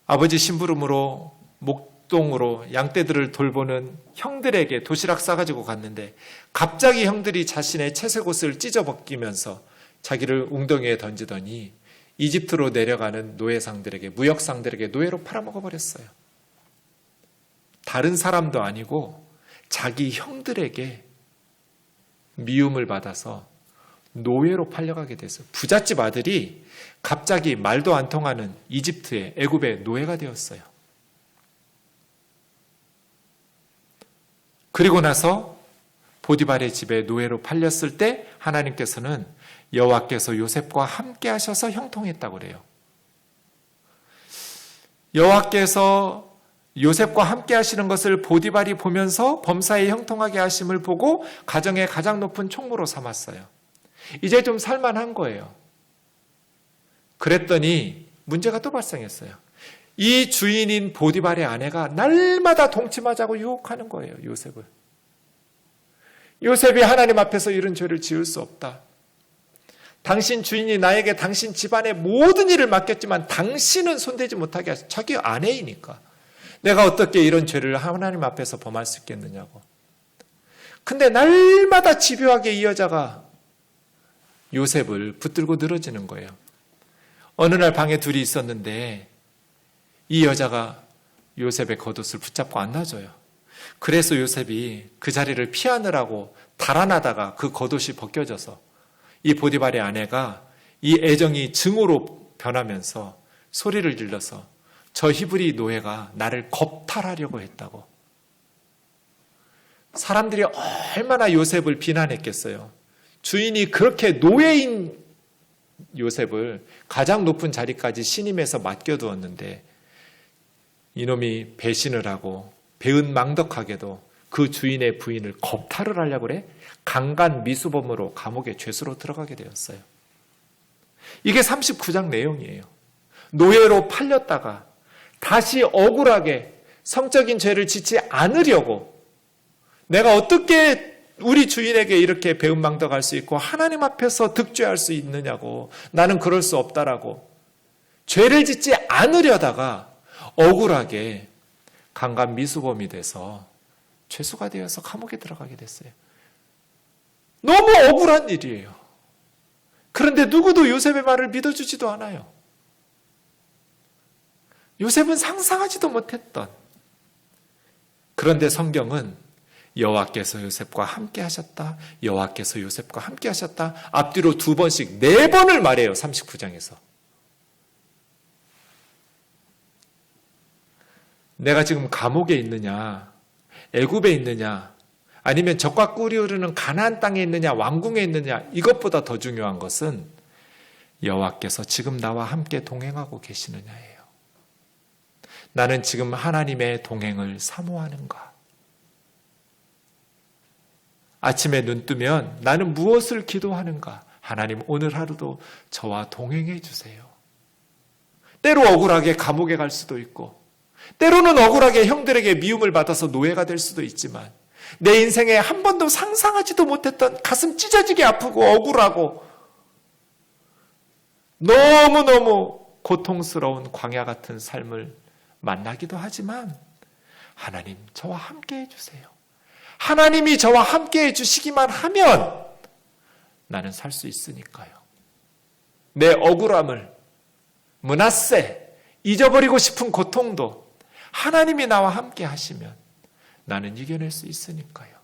아버지 심부름으로 목동으로 양떼들을 돌보는 형들에게 도시락 싸가지고 갔는데 갑자기 형들이 자신의 채색옷을 찢어벗기면서 자기를 웅덩이에 던지더니 이집트로 내려가는 노예상들에게, 무역상들에게 노예로 팔아먹어버렸어요. 다른 사람도 아니고 자기 형들에게 미움을 받아서 노예로 팔려가게 됐어요. 부잣집 아들이 갑자기 말도 안 통하는 이집트의, 애굽의 노예가 되었어요. 그리고 나서 보디발의 집에 노예로 팔렸을 때 하나님께서는 여호와께서 요셉과 함께 하셔서 형통했다고 그래요. 여호와께서 요셉과 함께 하시는 것을 보디발이 보면서 범사에 형통하게 하심을 보고 가정의 가장 높은 총무로 삼았어요. 이제 좀 살만한 거예요. 그랬더니 문제가 또 발생했어요. 이 주인인 보디발의 아내가 날마다 동침하자고 유혹하는 거예요, 요셉을. 요셉이 하나님 앞에서 이런 죄를 지을 수 없다. 당신 주인이 나에게 당신 집안의 모든 일을 맡겼지만 당신은 손대지 못하게 하셨다. 자기 아내이니까. 내가 어떻게 이런 죄를 하나님 앞에서 범할 수 있겠느냐고. 근데 날마다 집요하게 이 여자가 요셉을 붙들고 늘어지는 거예요. 어느 날 방에 둘이 있었는데 이 여자가 요셉의 겉옷을 붙잡고 안 놔줘요. 그래서 요셉이 그 자리를 피하느라고 달아나다가 그 겉옷이 벗겨져서 이 보디발의 아내가 이 애정이 증오로 변하면서 소리를 질러서 저 히브리 노예가 나를 겁탈하려고 했다고. 사람들이 얼마나 요셉을 비난했겠어요. 주인이 그렇게 노예인 요셉을 가장 높은 자리까지 신임해서 맡겨두었는데 이놈이 배신을 하고 배은망덕하게도 그 주인의 부인을 겁탈을 하려고 그래? 강간 미수범으로 감옥에 죄수로 들어가게 되었어요. 이게 39장 내용이에요. 노예로 팔렸다가 다시 억울하게 성적인 죄를 짓지 않으려고 내가 어떻게 우리 주인에게 이렇게 배은망덕할 수 있고 하나님 앞에서 득죄할 수 있느냐고. 나는 그럴 수 없다라고. 죄를 짓지 않으려다가 억울하게 강간 미수범이 돼서 죄수가 되어서 감옥에 들어가게 됐어요. 너무 억울한 일이에요. 그런데 누구도 요셉의 말을 믿어주지도 않아요. 요셉은 상상하지도 못했던. 그런데 성경은 여호와께서 요셉과 함께 하셨다. 여호와께서 요셉과 함께 하셨다. 앞뒤로 2번씩 4번을 말해요. 39장에서. 내가 지금 감옥에 있느냐, 애굽에 있느냐, 아니면 적과 꿀이 흐르는 가나안 땅에 있느냐, 왕궁에 있느냐, 이것보다 더 중요한 것은 여호와께서 지금 나와 함께 동행하고 계시느냐예요. 나는 지금 하나님의 동행을 사모하는가? 아침에 눈 뜨면 나는 무엇을 기도하는가? 하나님, 오늘 하루도 저와 동행해 주세요. 때로 억울하게 감옥에 갈 수도 있고, 때로는 억울하게 형들에게 미움을 받아서 노예가 될 수도 있지만, 내 인생에 한 번도 상상하지도 못했던 가슴 찢어지게 아프고 억울하고 너무너무 고통스러운 광야 같은 삶을 만나기도 하지만, 하나님, 저와 함께 해주세요. 하나님이 저와 함께 해주시기만 하면 나는 살 수 있으니까요. 내 억울함을, 므낫세, 잊어버리고 싶은 고통도 하나님이 나와 함께 하시면 나는 이겨낼 수 있으니까요.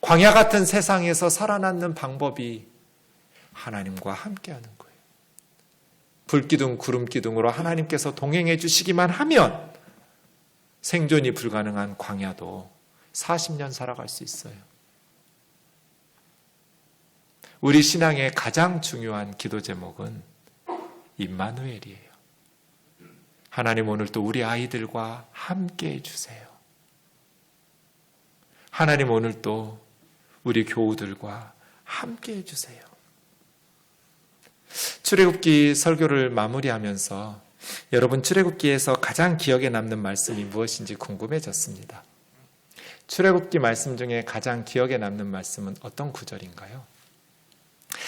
광야 같은 세상에서 살아남는 방법이 하나님과 함께하는 거예요. 불기둥, 구름기둥으로 하나님께서 동행해 주시기만 하면 생존이 불가능한 광야도 40년 살아갈 수 있어요. 우리 신앙의 가장 중요한 기도 제목은 임마누엘이에요. 하나님, 오늘 또 우리 아이들과 함께 해주세요. 하나님, 오늘 또 우리 교우들과 함께 해주세요. 출애굽기 설교를 마무리하면서 여러분, 출애굽기에서 가장 기억에 남는 말씀이 무엇인지 궁금해졌습니다. 출애굽기 말씀 중에 가장 기억에 남는 말씀은 어떤 구절인가요?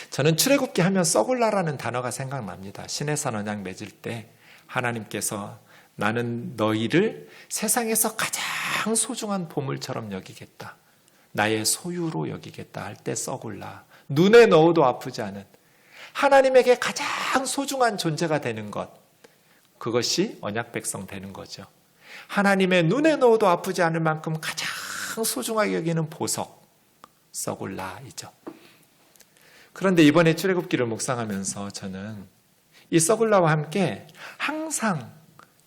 저는 출애굽기 하면 썩을라라는 단어가 생각납니다. 시내산 언약 맺을 때 하나님께서 나는 너희를 세상에서 가장 소중한 보물처럼 여기겠다. 나의 소유로 여기겠다 할 때 썩을라. 눈에 넣어도 아프지 않은 하나님에게 가장 소중한 존재가 되는 것. 그것이 언약 백성 되는 거죠. 하나님의 눈에 넣어도 아프지 않을 만큼 가장 소중하게 여기는 보석, 썩을라이죠. 그런데 이번에 출애굽기를 묵상하면서 저는 이 썩을라와 함께 항상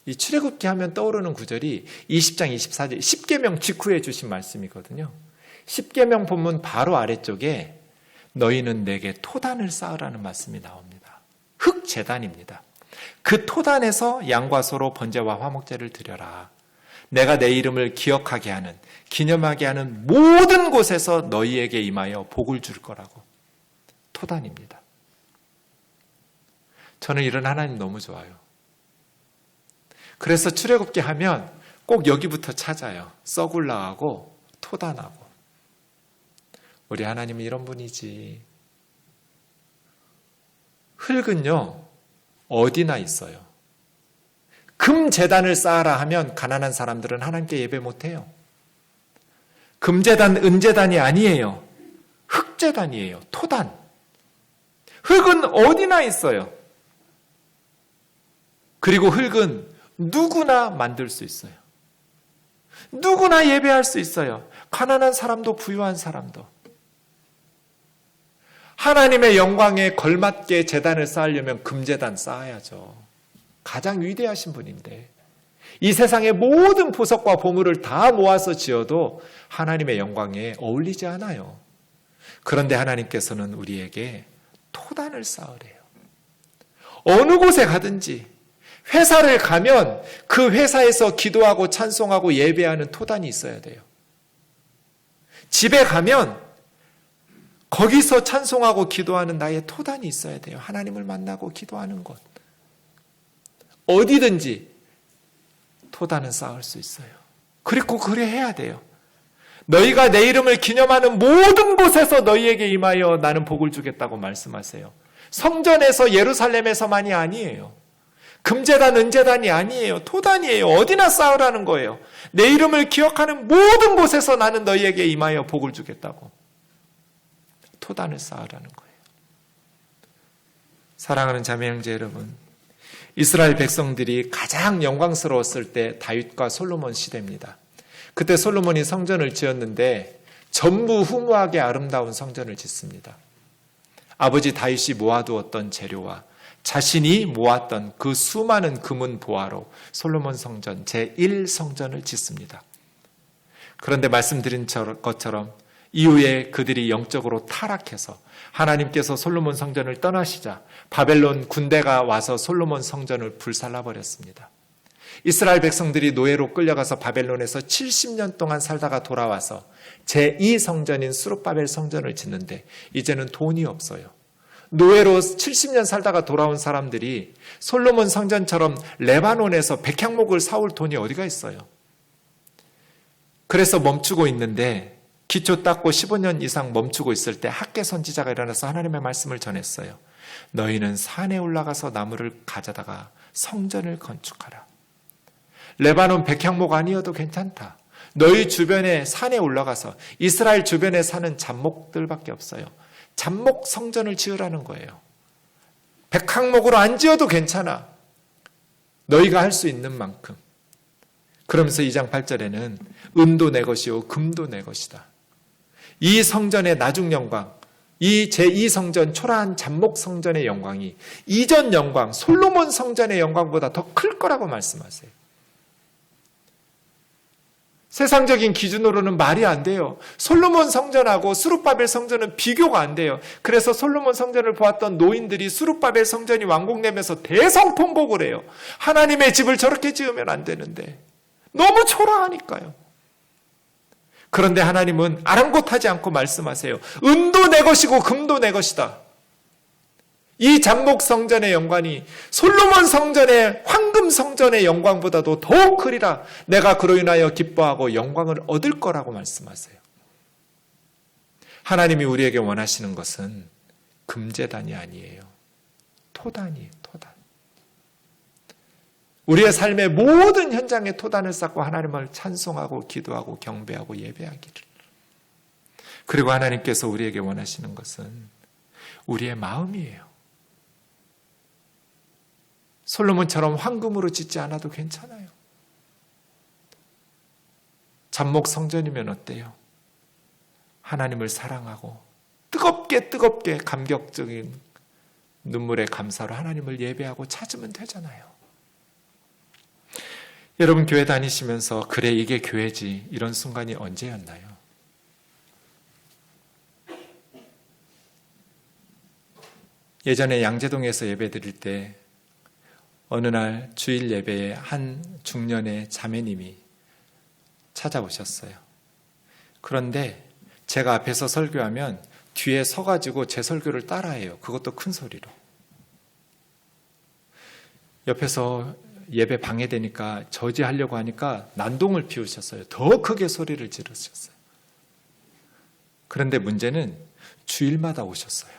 이 출애굽기 하면 떠오르는 구절이 20장 24절 10계명 직후에 주신 말씀이거든요. 10계명 본문 바로 아래쪽에 너희는 내게 토단을 쌓으라는 말씀이 나옵니다. 흙제단입니다. 그 토단에서 양과 소로 번제와 화목제를 드려라. 내가 내 이름을 기억하게 하는, 기념하게 하는 모든 곳에서 너희에게 임하여 복을 줄 거라고. 토단입니다. 저는 이런 하나님 너무 좋아요. 그래서 출애굽기 하면 꼭 여기부터 찾아요. 썩을라하고 토단하고. 우리 하나님은 이런 분이지. 흙은요, 어디나 있어요. 금제단을 쌓아라 하면 가난한 사람들은 하나님께 예배 못해요. 금제단, 은제단이 아니에요. 흙제단이에요. 토단. 흙은 어디나 있어요. 그리고 흙은 누구나 만들 수 있어요. 누구나 예배할 수 있어요. 가난한 사람도 부유한 사람도. 하나님의 영광에 걸맞게 제단을 쌓으려면 금제단 쌓아야죠. 가장 위대하신 분인데 이 세상의 모든 보석과 보물을 다 모아서 지어도 하나님의 영광에 어울리지 않아요. 그런데 하나님께서는 우리에게 토단을 쌓으래요. 어느 곳에 가든지 회사를 가면 그 회사에서 기도하고 찬송하고 예배하는 토단이 있어야 돼요. 집에 가면 거기서 찬송하고 기도하는 나의 토단이 있어야 돼요. 하나님을 만나고 기도하는 곳. 어디든지 토단은 쌓을 수 있어요. 그리고 그래 해야 돼요. 너희가 내 이름을 기념하는 모든 곳에서 너희에게 임하여 나는 복을 주겠다고 말씀하세요. 성전에서 예루살렘에서만이 아니에요. 금제단, 은제단이 아니에요. 토단이에요. 어디나 쌓으라는 거예요. 내 이름을 기억하는 모든 곳에서 나는 너희에게 임하여 복을 주겠다고. 토단을 쌓으라는 거예요. 사랑하는 자매 형제 여러분, 이스라엘 백성들이 가장 영광스러웠을 때 다윗과 솔로몬 시대입니다. 그때 솔로몬이 성전을 지었는데 전무후무하게 아름다운 성전을 짓습니다. 아버지 다윗이 모아두었던 재료와 자신이 모았던 그 수많은 금은 보화로 솔로몬 성전 제1성전을 짓습니다. 그런데 말씀드린 것처럼 이후에 그들이 영적으로 타락해서 하나님께서 솔로몬 성전을 떠나시자 바벨론 군대가 와서 솔로몬 성전을 불살라버렸습니다. 이스라엘 백성들이 노예로 끌려가서 바벨론에서 70년 동안 살다가 돌아와서 제2성전인 수룹바벨 성전을 짓는데 이제는 돈이 없어요. 노예로 70년 살다가 돌아온 사람들이 솔로몬 성전처럼 레바논에서 백향목을 사올 돈이 어디가 있어요? 그래서 멈추고 있는데 기초 닦고 15년 이상 멈추고 있을 때 학개 선지자가 일어나서 하나님의 말씀을 전했어요. 너희는 산에 올라가서 나무를 가져다가 성전을 건축하라. 레바논 백향목 아니어도 괜찮다. 너희 주변에 산에 올라가서 이스라엘 주변에 사는 잡목들밖에 없어요. 잡목 성전을 지으라는 거예요. 백향목으로 안 지어도 괜찮아. 너희가 할 수 있는 만큼. 그러면서 2장 8절에는 은도 내 것이요 금도 내 것이다. 이 성전의 나중 영광, 이 제2성전 초라한 잡목 성전의 영광이 이전 영광, 솔로몬 성전의 영광보다 더 클 거라고 말씀하세요. 세상적인 기준으로는 말이 안 돼요. 솔로몬 성전하고 수룹바벨 성전은 비교가 안 돼요. 그래서 솔로몬 성전을 보았던 노인들이 수룹바벨 성전이 완공되면서 대성통곡을 해요. 하나님의 집을 저렇게 지으면 안 되는데 너무 초라하니까요. 그런데 하나님은 아랑곳하지 않고 말씀하세요. 은도 내 것이고 금도 내 것이다. 이 잡목 성전의 영광이 솔로몬 성전의 황금 성전의 영광보다도 더욱 크리라. 내가 그로 인하여 기뻐하고 영광을 얻을 거라고 말씀하세요. 하나님이 우리에게 원하시는 것은 금제단이 아니에요. 토단이에요. 토단. 우리의 삶의 모든 현장에 토단을 쌓고 하나님을 찬송하고 기도하고 경배하고 예배하기를. 그리고 하나님께서 우리에게 원하시는 것은 우리의 마음이에요. 솔로몬처럼 황금으로 짓지 않아도 괜찮아요. 잡목 성전이면 어때요? 하나님을 사랑하고 뜨겁게 감격적인 눈물의 감사로 하나님을 예배하고 찾으면 되잖아요. 여러분 교회 다니시면서 그래 이게 교회지 이런 순간이 언제였나요? 예전에 양재동에서 예배 드릴 때 어느 날 주일 예배에 한 중년의 자매님이 찾아오셨어요. 그런데 제가 앞에서 설교하면 뒤에 서가지고 제 설교를 따라해요. 그것도 큰 소리로. 옆에서 예배 방해되니까 저지하려고 하니까 난동을 피우셨어요. 더 크게 소리를 지르셨어요. 그런데 문제는 주일마다 오셨어요.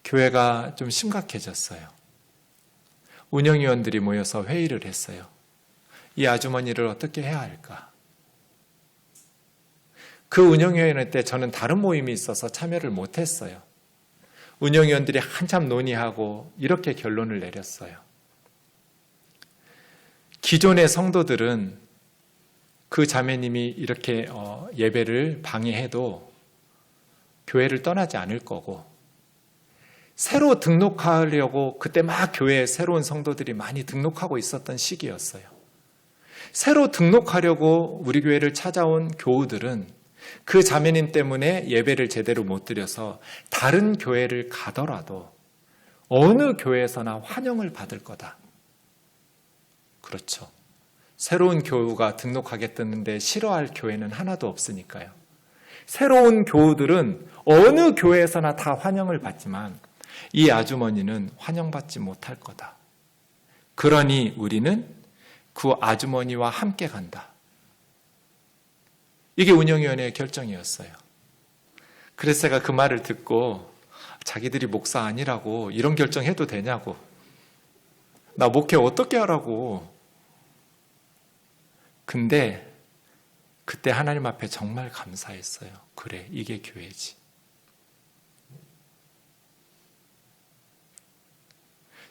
교회가 좀 심각해졌어요. 운영위원들이 모여서 회의를 했어요. 이 아주머니를 어떻게 해야 할까? 그 운영위원회 때 저는 다른 모임이 있어서 참여를 못했어요. 운영위원들이 한참 논의하고 이렇게 결론을 내렸어요. 기존의 성도들은 그 자매님이 이렇게 예배를 방해해도 교회를 떠나지 않을 거고 새로 등록하려고 그때 막 교회에 새로운 성도들이 많이 등록하고 있었던 시기였어요. 새로 등록하려고 우리 교회를 찾아온 교우들은 그 자매님 때문에 예배를 제대로 못 드려서 다른 교회를 가더라도 어느 교회에서나 환영을 받을 거다. 그렇죠. 새로운 교우가 등록하겠다는데 싫어할 교회는 하나도 없으니까요. 새로운 교우들은 어느 교회에서나 다 환영을 받지만 이 아주머니는 환영받지 못할 거다. 그러니 우리는 그 아주머니와 함께 간다. 이게 운영위원회의 결정이었어요. 그래서 제가 그 말을 듣고 자기들이 목사 아니라고 이런 결정해도 되냐고. 나 목회 어떻게 하라고. 근데 그때 하나님 앞에 정말 감사했어요. 그래, 이게 교회지.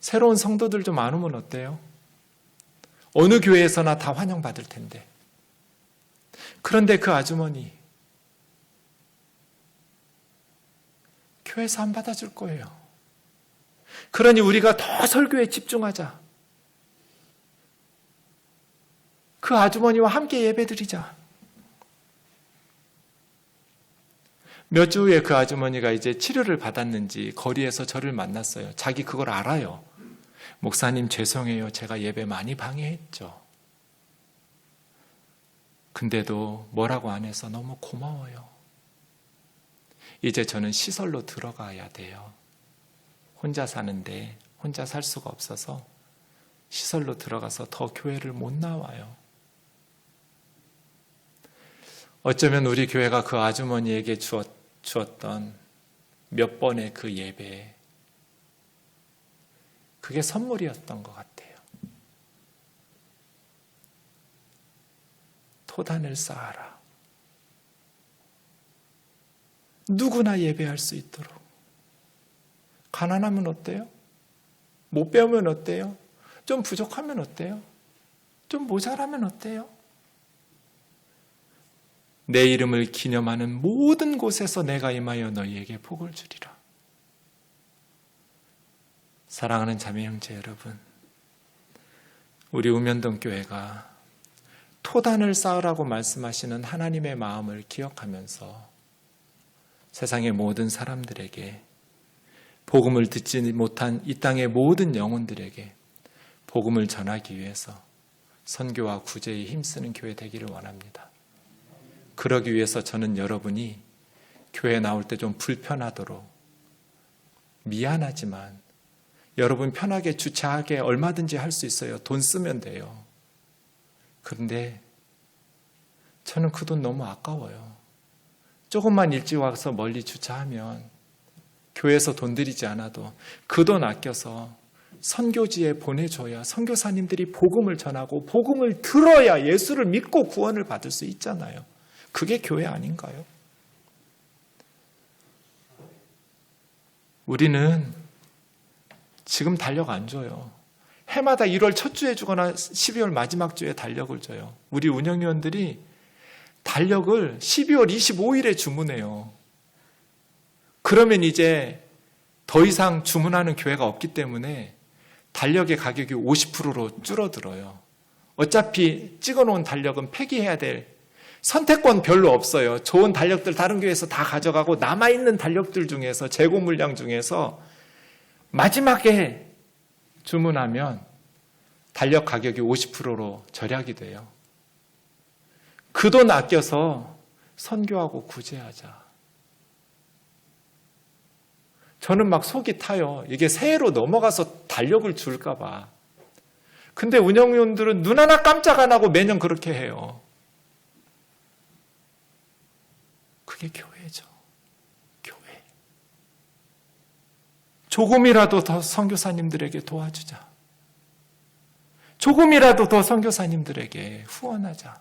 새로운 성도들 좀 안 오면 어때요? 어느 교회에서나 다 환영받을 텐데. 그런데 그 아주머니 교회에서 안 받아줄 거예요. 그러니 우리가 더 설교에 집중하자. 그 아주머니와 함께 예배드리자. 몇 주 후에 그 아주머니가 이제 치료를 받았는지 거리에서 저를 만났어요. 자기 그걸 알아요. 목사님 죄송해요. 제가 예배 많이 방해했죠. 근데도 뭐라고 안 해서 너무 고마워요. 이제 저는 시설로 들어가야 돼요. 혼자 사는데 혼자 살 수가 없어서 시설로 들어가서 더 교회를 못 나와요. 어쩌면 우리 교회가 그 아주머니에게 주었던 몇 번의 그 예배, 그게 선물이었던 것 같아요. 토단을 쌓아라. 누구나 예배할 수 있도록. 가난하면 어때요? 못 배우면 어때요? 좀 부족하면 어때요? 좀 모자라면 어때요? 내 이름을 기념하는 모든 곳에서 내가 임하여 너희에게 복을 주리라. 사랑하는 자매 형제 여러분, 우리 우면동 교회가 토단을 쌓으라고 말씀하시는 하나님의 마음을 기억하면서 세상의 모든 사람들에게, 복음을 듣지 못한 이 땅의 모든 영혼들에게 복음을 전하기 위해서 선교와 구제에 힘쓰는 교회 되기를 원합니다. 그러기 위해서 저는 여러분이 교회 나올 때 좀 불편하도록, 미안하지만 여러분 편하게 주차하게 얼마든지 할 수 있어요. 돈 쓰면 돼요. 그런데 저는 그 돈 너무 아까워요. 조금만 일찍 와서 멀리 주차하면 교회에서 돈 들이지 않아도 그 돈 아껴서 선교지에 보내줘야 선교사님들이 복음을 전하고 복음을 들어야 예수를 믿고 구원을 받을 수 있잖아요. 그게 교회 아닌가요? 우리는 지금 달력 안 줘요. 해마다 1월 첫 주에 주거나 12월 마지막 주에 달력을 줘요. 우리 운영위원들이 달력을 12월 25일에 주문해요. 그러면 이제 더 이상 주문하는 교회가 없기 때문에 달력의 가격이 50%로 줄어들어요. 어차피 찍어놓은 달력은 폐기해야 될, 선택권 별로 없어요. 좋은 달력들 다른 교회에서 다 가져가고 남아있는 달력들 중에서, 재고 물량 중에서 마지막에 주문하면 달력 가격이 50%로 절약이 돼요. 그 돈 아껴서 선교하고 구제하자. 저는 막 속이 타요. 이게 새해로 넘어가서 달력을 줄까 봐. 근데 운영위원들은 눈 하나 깜짝 안 하고 매년 그렇게 해요. 그게 교회죠. 교회. 조금이라도 더 선교사님들에게 도와주자. 조금이라도 더 선교사님들에게 후원하자.